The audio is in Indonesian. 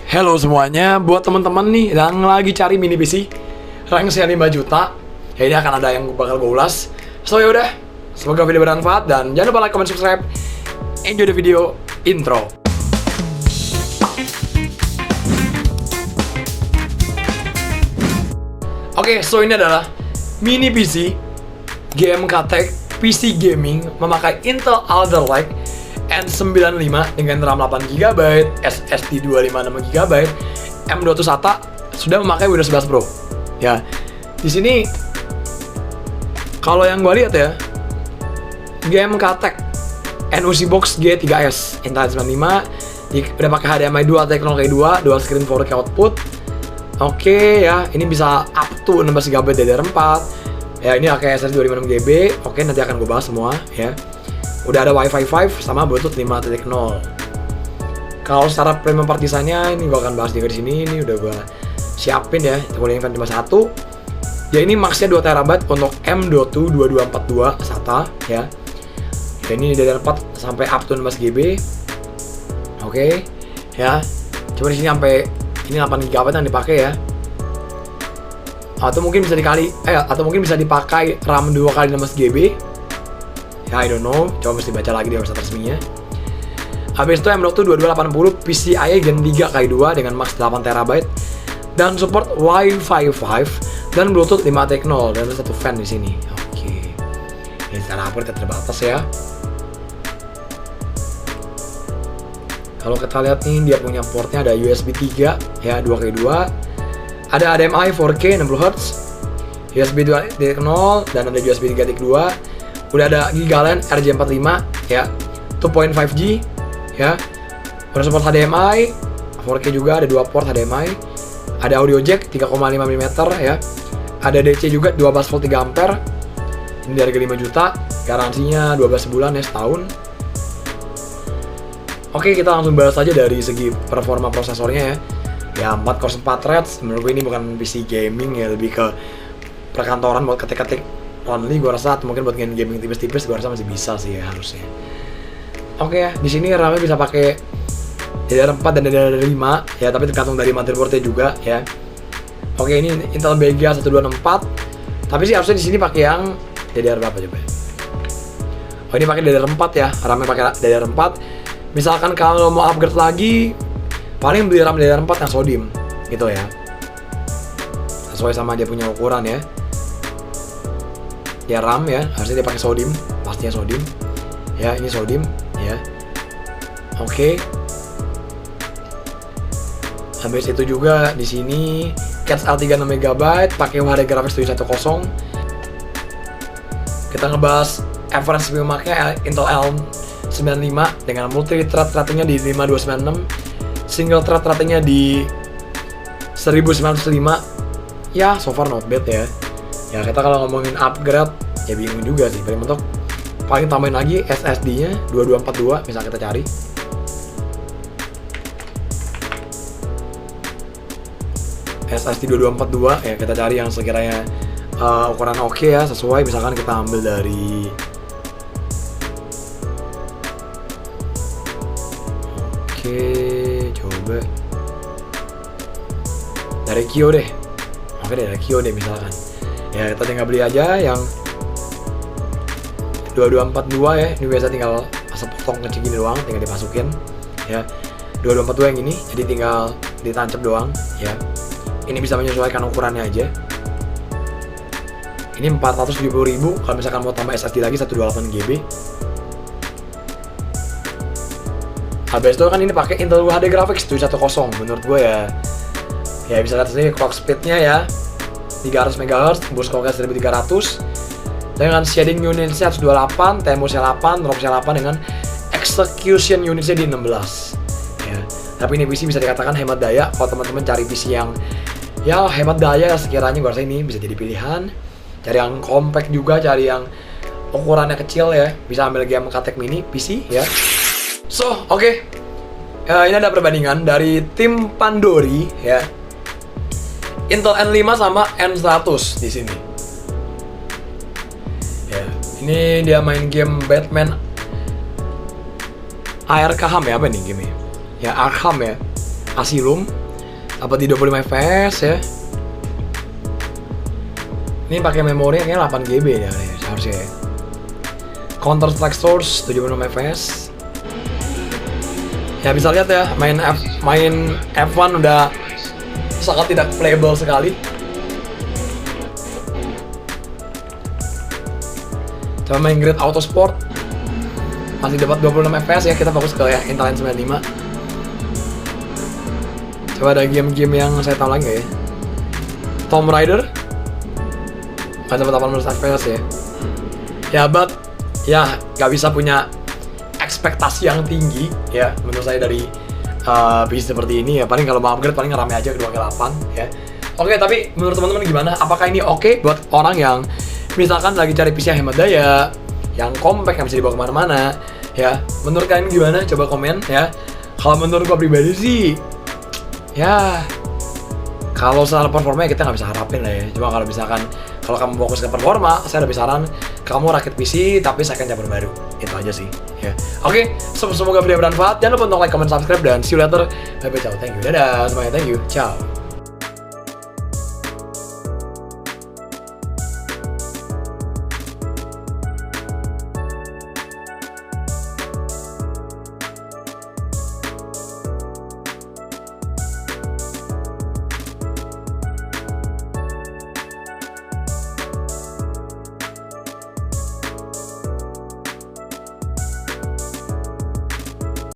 Halo semuanya, buat teman-teman nih yang lagi cari mini PC rank 5 juta, ya ini akan ada yang bakal gue ulas. So yaudah, semoga video bermanfaat dan jangan lupa like, comment, subscribe. Enjoy the video intro. Oke, so ini adalah mini PC GMK Tech PC Gaming memakai Intel Alder Lake N95 dengan RAM 8GB, SSD 256GB, M.2 SATA, sudah memakai Windows 11 Pro. Ya, di sini kalau yang gue lihat ya, GMK Tech NUC Box G3S Intel 95 udah pakai HDMI 2 teknologi 2, dual screen 4K output. Oke ya, ini bisa up to 16GB DDR4. Ya, ini pakai SSD 256GB. Oke, nanti akan gue bahas semua ya. Udah ada Wi-Fi 5 sama Bluetooth 5.0. Kalau secara premium part desainnya ini gue akan bahas juga di sini. Ini udah gue siapin ya. Kemudian Event 51. Ya, ini max-nya 2TB untuk M.2 2242 SATA ya. Ya, ini dari 4 sampai up to 16GB. Oke. Ya. Coba di sini sampai ini 8GB yang dipakai ya. Atau mungkin bisa dipakai RAM 2 kali 16GB. Ya, I don't know, coba mesti baca lagi di website resminya. Habis itu M.2 2280 PCIe Gen 3 x 2 dengan max 8TB dan support Wi-Fi 5 dan Bluetooth 5.0 dan ada satu fan di sini. Oke. Ini secara upgrade terbatas ya. Kalau kita lihat nih, dia punya portnya ada USB 3 ya, 2x2. Ada HDMI 4K 60Hz, USB 2.0 dan ada USB 3.2. Udah ada Gigaland RJ45 ya, 2.5G ya. Udah support HDMI 4K juga, ada 2 port HDMI. Ada audio jack 3,5mm ya. Ada DC juga 12V 3A. Ini dari harga 5 juta, garansinya 12 bulan ya, setahun. Oke, kita langsung bahas aja dari segi performa prosesornya ya. Ya, 4 core 4 threads. Menurut gue ini bukan PC gaming ya, lebih ke perkantoran buat ketik-ketik only gue rasa, atau mungkin buat gaming tipis-tipis gue rasa masih bisa sih ya, harusnya. Oke ya, di sini RAM-nya bisa pakai DDR4 dan DDR5 ya, tapi tergantung dari motherboard-nya juga ya. Oke, ini Intel Vega 1264. Tapi sih harusnya di sini pakai yang DDR berapa coba? Oh, ini pakai DDR4 ya, RAM-nya pakai DDR4. Misalkan kalau mau upgrade lagi, paling beli RAM DDR4 yang sodium gitu ya. Sesuai sama dia punya ukuran ya. Ya, RAM ya, harusnya dia pakai sodium, pastinya sodium. Ya, ini sodium ya. Oke. Habis itu juga di sini Cats L3 6GB pakai UHD grafis 710. Kita ngebahas average CPU marknya Intel L95 dengan multi thread ratingnya di 5296, single thread ratingnya di 1905. Ya, so far not bad ya. Ya, kita kalau ngomongin upgrade ya bingung juga sih. Paling tambahin lagi SSD-nya 2242, misal kita cari. SSD 2242 ya, kita cari yang sekiranya ukuran oke ya, sesuai. Misalkan kita ambil dari coba dari Kio deh. Oke, dari Kio deh misalkan. Ya, kita tinggal beli aja yang 2242 ya. Ini biasa tinggal sepotong kecil gini doang, tinggal dimasukin ya. 2242 yang ini, jadi tinggal ditancap doang ya. Ini bisa menyesuaikan ukurannya aja. Ini 470.000 kalau misalkan mau tambah SSD lagi 128GB. Habis itu kan ini pakai Intel UHD Graphics 710. Menurut gue ya bisa lihat sini clock speednya ya, 300 MHz, boost clocknya 1300 dengan shading unitnya 128, TMUC 8, ROPC 8 dengan execution unitnya di 16 ya. Tapi ini PC bisa dikatakan hemat daya. Kalau teman-teman cari PC yang ya hemat daya, sekiranya gue rasa ini bisa jadi pilihan. Cari yang compact juga, cari yang ukurannya kecil ya, bisa ambil GMK Tech Mini PC ya. So, oke. Ini ada perbandingan dari tim Pandori ya. Intel N5 sama N100 di sini. Ya, ini dia main game Batman Arkham ya, apa nih game-nya? Ya, Arkham ya. Asylum Apa di 25 fps ya. Ini pakai memori kayaknya 8 GB ya seharusnya ya. Counter Strike Source 76 fps. Ya bisa lihat ya, main F1 udah sangat tidak playable sekali. Coba main Grid Autosport masih dapat 26 fps ya. Kita fokus ke ya Intel 95. Coba ada game-game yang saya tahu lagi ya. Tomb Raider masih dapat 18 fps ya. Ya but ya nggak bisa punya ekspektasi yang tinggi ya menurut saya dari PC seperti ini ya. Paling kalau mau upgrade paling rame aja ke 2K8 ya. Oke, tapi menurut teman-teman gimana? Apakah ini oke buat orang yang misalkan lagi cari PC yang hemat daya, yang compact, yang bisa dibawa kemana-mana ya? Menurut kalian gimana? Coba komen ya. Kalau menurut gua pribadi sih ya, kalau soal performanya kita nggak bisa harapin lah ya. Cuma kalau misalkan kalau kamu fokus ke performa, saya lebih saran kamu rakit PC tapi second chapter baru. Itu aja sih ya. Oke, semoga video bermanfaat. Jangan lupa untuk like, comment, subscribe, dan see you later. Bye bye, ciao, thank you, dadah semuanya, thank you, ciao.